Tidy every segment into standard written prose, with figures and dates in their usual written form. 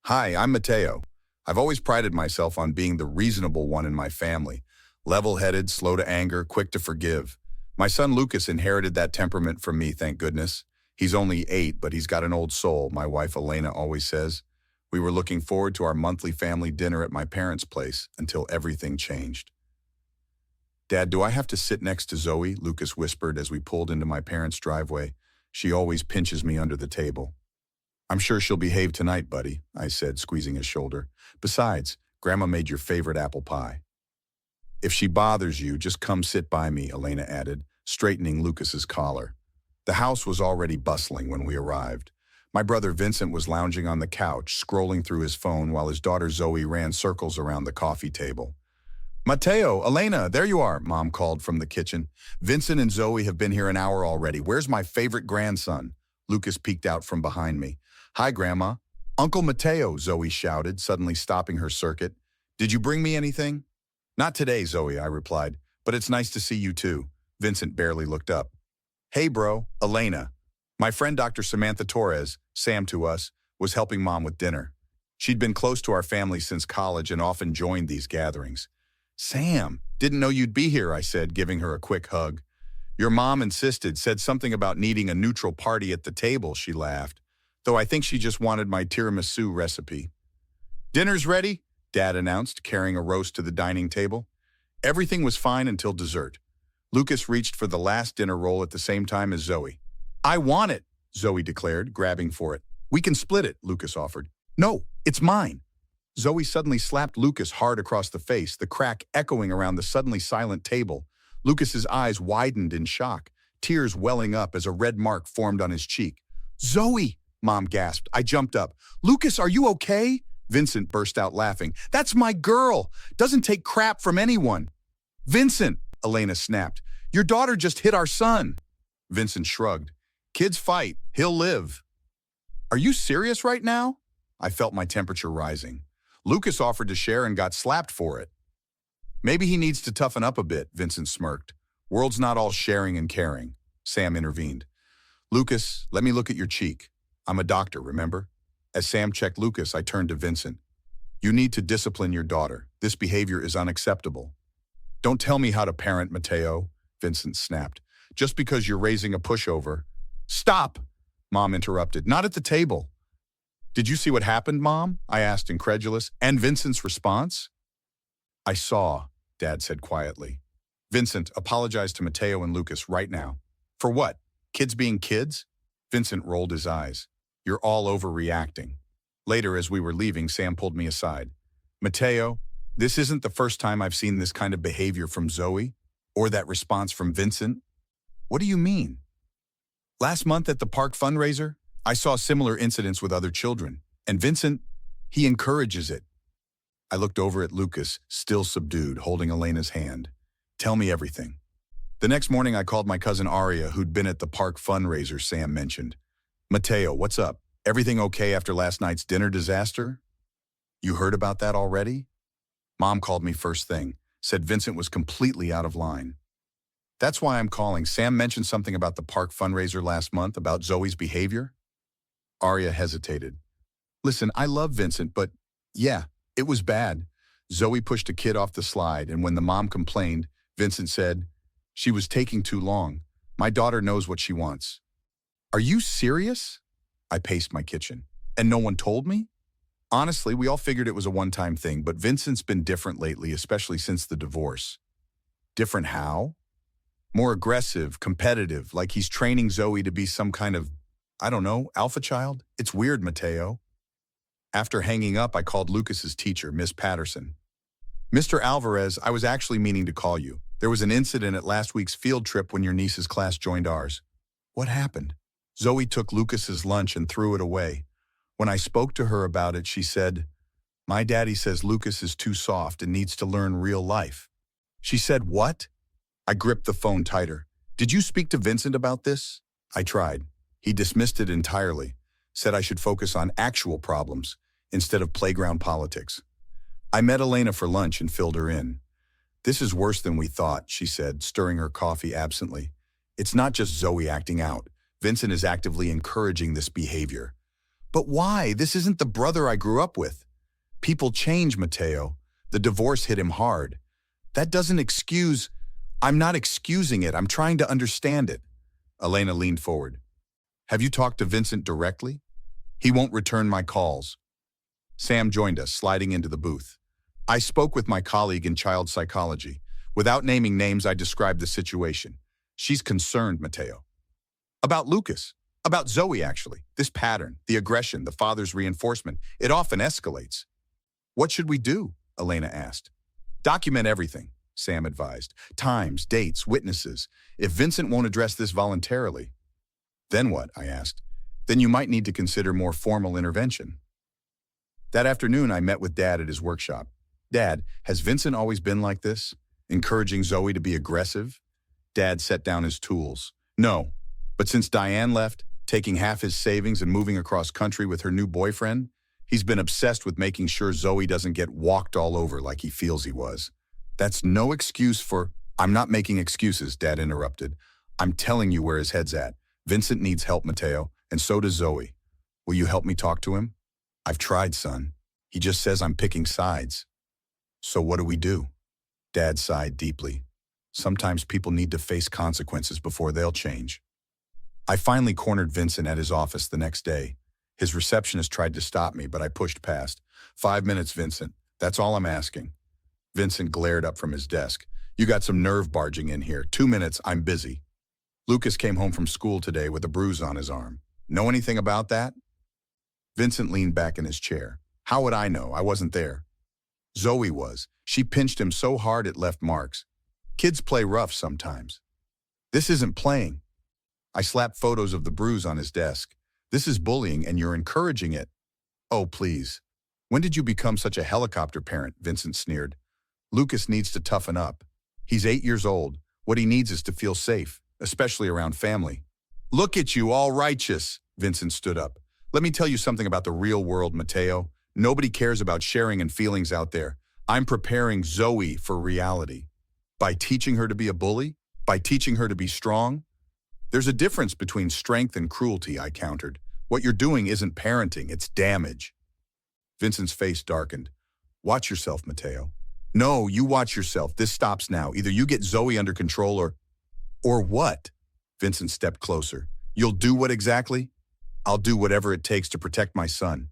Hi, I'm Mateo. I've always prided myself on being the reasonable one in my family. Level-headed, slow to anger, quick to forgive. My son Lucas inherited that temperament from me, thank goodness. He's only 8, but he's got an old soul, my wife Elena always says. We were looking forward to our monthly family dinner at my parents' place until everything changed. Dad, do I have to sit next to Zoe? Lucas whispered as we pulled into my parents' driveway. She always pinches me under the table. I'm sure she'll behave tonight, buddy, I said, squeezing his shoulder. Besides, Grandma made your favorite apple pie. If she bothers you, just come sit by me, Elena added, straightening Lucas's collar. The house was already bustling when we arrived. My brother Vincent was lounging on the couch, scrolling through his phone while his daughter Zoe ran circles around the coffee table. Mateo, Elena, there you are, Mom called from the kitchen. Vincent and Zoe have been here an hour already. Where's my favorite grandson? Lucas peeked out from behind me. Hi, Grandma. Uncle Mateo, Zoe shouted, suddenly stopping her circuit. Did you bring me anything? Not today, Zoe, I replied, but it's nice to see you too. Vincent barely looked up. Hey, bro, Elena. My friend Dr. Samantha Torres, Sam to us, was helping Mom with dinner. She'd been close to our family since college and often joined these gatherings. Sam, didn't know you'd be here, I said, giving her a quick hug. Your mom insisted, said something about needing a neutral party at the table, she laughed, though I think she just wanted my tiramisu recipe. Dinner's ready, Dad announced, carrying a roast to the dining table. Everything was fine until dessert. Lucas reached for the last dinner roll at the same time as Zoe. I want it, Zoe declared, grabbing for it. We can split it, Lucas offered. No, it's mine. Zoe suddenly slapped Lucas hard across the face, the crack echoing around the suddenly silent table. Lucas's eyes widened in shock, tears welling up as a red mark formed on his cheek. Zoe, Mom gasped. I jumped up. Lucas, are you okay? Vincent burst out laughing. That's my girl. Doesn't take crap from anyone. Vincent, Elena snapped. Your daughter just hit our son. Vincent shrugged. Kids fight. He'll live. Are you serious right now? I felt my temperature rising. Lucas offered to share and got slapped for it. Maybe he needs to toughen up a bit, Vincent smirked. World's not all sharing and caring, Sam intervened. Lucas, let me look at your cheek. I'm a doctor, remember? As Sam checked Lucas, I turned to Vincent. You need to discipline your daughter. This behavior is unacceptable. Don't tell me how to parent, Mateo, Vincent snapped. Just because you're raising a pushover. Stop, Mom interrupted. Not at the table. Did you see what happened, Mom? I asked, incredulous. And Vincent's response? I saw, Dad said quietly. Vincent, apologize to Mateo and Lucas right now. For what? Kids being kids? Vincent rolled his eyes. You're all overreacting. Later, as we were leaving, Sam pulled me aside. Mateo, this isn't the first time I've seen this kind of behavior from Zoe, or that response from Vincent. What do you mean? Last month at the park fundraiser, I saw similar incidents with other children, and Vincent, he encourages it. I looked over at Lucas, still subdued, holding Elena's hand. Tell me everything. The next morning, I called my cousin Aria, who'd been at the park fundraiser Sam mentioned. Mateo, what's up? Everything okay after last night's dinner disaster? You heard about that already? Mom called me first thing, said Vincent was completely out of line. That's why I'm calling. Sam mentioned something about the park fundraiser last month, about Zoe's behavior. Aria hesitated. Listen, I love Vincent, but yeah, it was bad. Zoe pushed a kid off the slide, and when the mom complained, Vincent said, she was taking too long. My daughter knows what she wants. Are you serious? I paced my kitchen. And no one told me? Honestly, we all figured it was a one-time thing, but Vincent's been different lately, especially since the divorce. Different how? More aggressive, competitive, like he's training Zoe to be some kind of, I don't know, alpha child? It's weird, Mateo. After hanging up, I called Lucas's teacher, Miss Patterson. Mr. Alvarez, I was actually meaning to call you. There was an incident at last week's field trip when your niece's class joined ours. What happened? Zoe took Lucas's lunch and threw it away. When I spoke to her about it, she said, my daddy says Lucas is too soft and needs to learn real life. She said, what? I gripped the phone tighter. Did you speak to Vincent about this? I tried. He dismissed it entirely, said I should focus on actual problems instead of playground politics. I met Elena for lunch and filled her in. This is worse than we thought, she said, stirring her coffee absently. It's not just Zoe acting out. Vincent is actively encouraging this behavior. But why? This isn't the brother I grew up with. People change, Mateo. The divorce hit him hard. That doesn't excuse... I'm not excusing it. I'm trying to understand it. Elena leaned forward. Have you talked to Vincent directly? He won't return my calls. Sam joined us, sliding into the booth. I spoke with my colleague in child psychology. Without naming names, I described the situation. She's concerned, Mateo. About Lucas. About Zoe, actually. This pattern, the aggression, the father's reinforcement, it often escalates. What should we do? Elena asked. Document everything, Sam advised. Times, dates, witnesses. If Vincent won't address this voluntarily. Then what? I asked. Then you might need to consider more formal intervention. That afternoon, I met with Dad at his workshop. Dad, has Vincent always been like this? Encouraging Zoe to be aggressive? Dad set down his tools. No, but since Diane left, taking half his savings and moving across country with her new boyfriend, he's been obsessed with making sure Zoe doesn't get walked all over like he feels he was. That's no excuse for... I'm not making excuses, Dad interrupted. I'm telling you where his head's at. Vincent needs help, Mateo, and so does Zoe. Will you help me talk to him? I've tried, son. He just says I'm picking sides. So what do? Dad sighed deeply. Sometimes people need to face consequences before they'll change. I finally cornered Vincent at his office the next day. His receptionist tried to stop me, but I pushed past. 5 minutes, Vincent. That's all I'm asking. Vincent glared up from his desk. You got some nerve barging in here. 2 minutes, I'm busy. Lucas came home from school today with a bruise on his arm. Know anything about that? Vincent leaned back in his chair. How would I know? I wasn't there. Zoe was. She pinched him so hard it left marks. Kids play rough sometimes. This isn't playing. I slapped photos of the bruise on his desk. This is bullying and you're encouraging it. Oh, please. When did you become such a helicopter parent? Vincent sneered. Lucas needs to toughen up. He's 8 years old. What he needs is to feel safe, especially around family. Look at you, all righteous. Vincent stood up. Let me tell you something about the real world, Mateo. Nobody cares about sharing and feelings out there. I'm preparing Zoe for reality. By teaching her to be a bully? By teaching her to be strong? There's a difference between strength and cruelty, I countered. What you're doing isn't parenting, it's damage. Vincent's face darkened. Watch yourself, Mateo. No, you watch yourself. This stops now. Either you get Zoe under control or what? Vincent stepped closer. You'll do what exactly? I'll do whatever it takes to protect my son.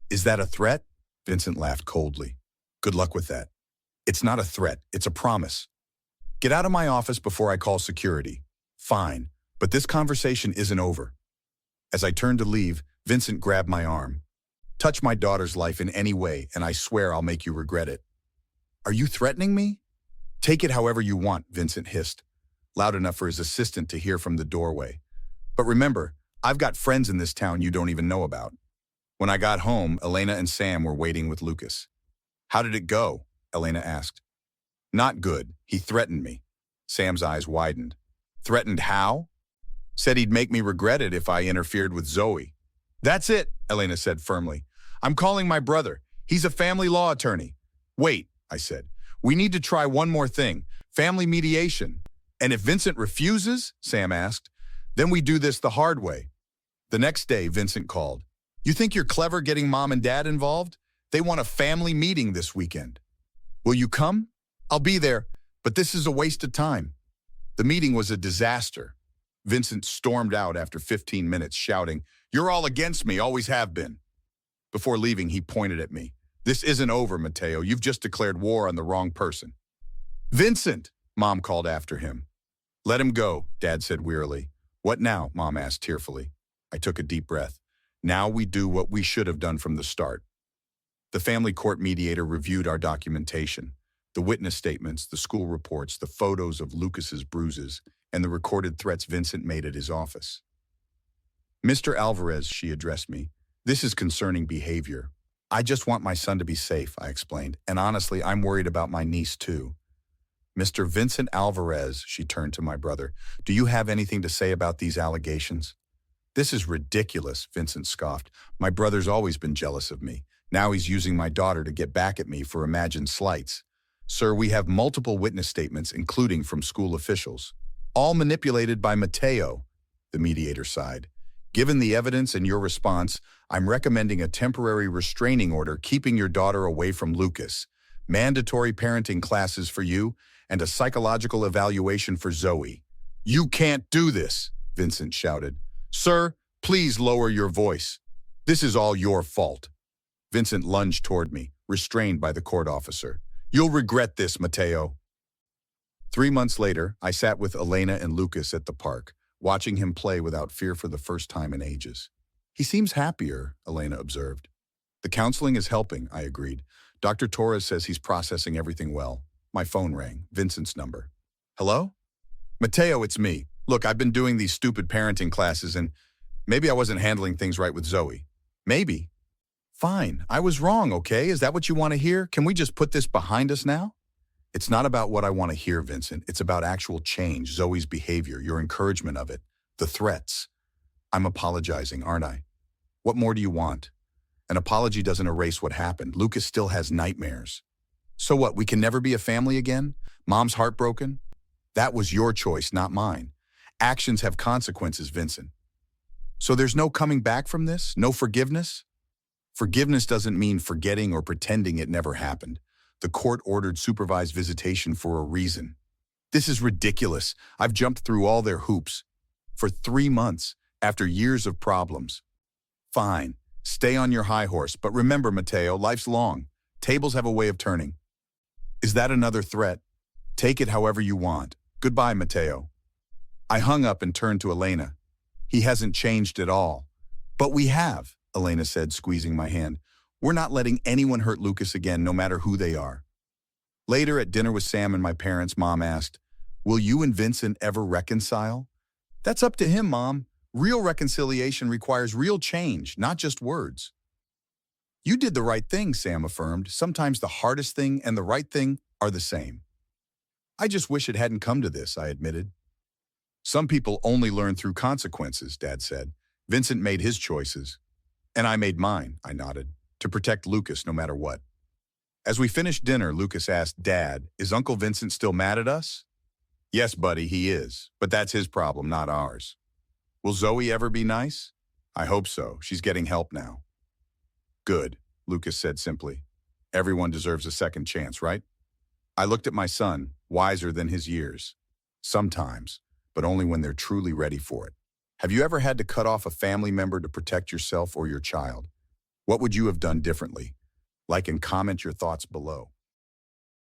Is that a threat? Vincent laughed coldly. Good luck with that. It's not a threat, it's a promise. Get out of my office before I call security. Fine, but this conversation isn't over. As I turned to leave, Vincent grabbed my arm. Touch my daughter's life in any way, and I swear I'll make you regret it. Are you threatening me? Take it however you want, Vincent hissed, loud enough for his assistant to hear from the doorway. But remember, I've got friends in this town you don't even know about. When I got home, Elena and Sam were waiting with Lucas. How did it go? Elena asked. Not good. He threatened me. Sam's eyes widened. Threatened how? Said he'd make me regret it if I interfered with Zoe. That's it, Elena said firmly. I'm calling my brother. He's a family law attorney. Wait, I said. We need to try one more thing. Family mediation. And if Vincent refuses, Sam asked, then we do this the hard way. The next day, Vincent called. You think you're clever getting Mom and Dad involved? They want a family meeting this weekend. Will you come? I'll be there, but this is a waste of time. The meeting was a disaster. Vincent stormed out after 15 minutes, shouting, You're all against me, always have been. Before leaving, he pointed at me. This isn't over, Mateo. You've just declared war on the wrong person. Vincent, Mom called after him. Let him go, Dad said wearily. What now? Mom asked tearfully. I took a deep breath. Now we do what we should have done from the start. The family court mediator reviewed our documentation, the witness statements, the school reports, the photos of Lucas's bruises, and the recorded threats Vincent made at his office. Mr. Alvarez, she addressed me, this is concerning behavior. I just want my son to be safe, I explained, and honestly, I'm worried about my niece too. Mr. Vincent Alvarez, she turned to my brother, do you have anything to say about these allegations? This is ridiculous, Vincent scoffed. My brother's always been jealous of me. Now he's using my daughter to get back at me for imagined slights. Sir, we have multiple witness statements, including from school officials. All manipulated by Mateo, the mediator sighed. Given the evidence and your response, I'm recommending a temporary restraining order keeping your daughter away from Lucas, mandatory parenting classes for you, and a psychological evaluation for Zoe. You can't do this, Vincent shouted. Sir, please lower your voice. This is all your fault. Vincent lunged toward me, restrained by the court officer. You'll regret this, Mateo. 3 months later, I sat with Elena and Lucas at the park, watching him play without fear for the first time in ages. He seems happier, Elena observed. The counseling is helping, I agreed. Dr. Torres says he's processing everything well. My phone rang, Vincent's number. Hello? Mateo, it's me. Look, I've been doing these stupid parenting classes and maybe I wasn't handling things right with Zoe. Maybe. Fine, I was wrong, okay? Is that what you want to hear? Can we just put this behind us now? It's not about what I want to hear, Vincent. It's about actual change, Zoe's behavior, your encouragement of it, the threats. I'm apologizing, aren't I? What more do you want? An apology doesn't erase what happened. Lucas still has nightmares. So what, we can never be a family again? Mom's heartbroken? That was your choice, not mine. Actions have consequences, Vincent. So there's no coming back from this? No forgiveness? Forgiveness doesn't mean forgetting or pretending it never happened. The court ordered supervised visitation for a reason. This is ridiculous. I've jumped through all their hoops. For 3 months, after years of problems. Fine, stay on your high horse, but remember, Mateo, life's long. Tables have a way of turning. Is that another threat? Take it however you want. Goodbye, Mateo. I hung up and turned to Elena. He hasn't changed at all. But we have, Elena said, squeezing my hand. We're not letting anyone hurt Lucas again, no matter who they are. Later at dinner with Sam and my parents, Mom asked, will you and Vincent ever reconcile? That's up to him, Mom. Real reconciliation requires real change, not just words. You did the right thing, Sam affirmed. Sometimes the hardest thing and the right thing are the same. I just wish it hadn't come to this, I admitted. Some people only learn through consequences, Dad said. Vincent made his choices. And I made mine, I nodded, to protect Lucas no matter what. As we finished dinner, Lucas asked, Dad, is Uncle Vincent still mad at us? Yes, buddy, he is. But that's his problem, not ours. Will Zoe ever be nice? I hope so. She's getting help now. Good, Lucas said simply. Everyone deserves a second chance, right? I looked at my son, wiser than his years. Sometimes, but only when they're truly ready for it. Have you ever had to cut off a family member to protect yourself or your child? What would you have done differently? Like and comment your thoughts below.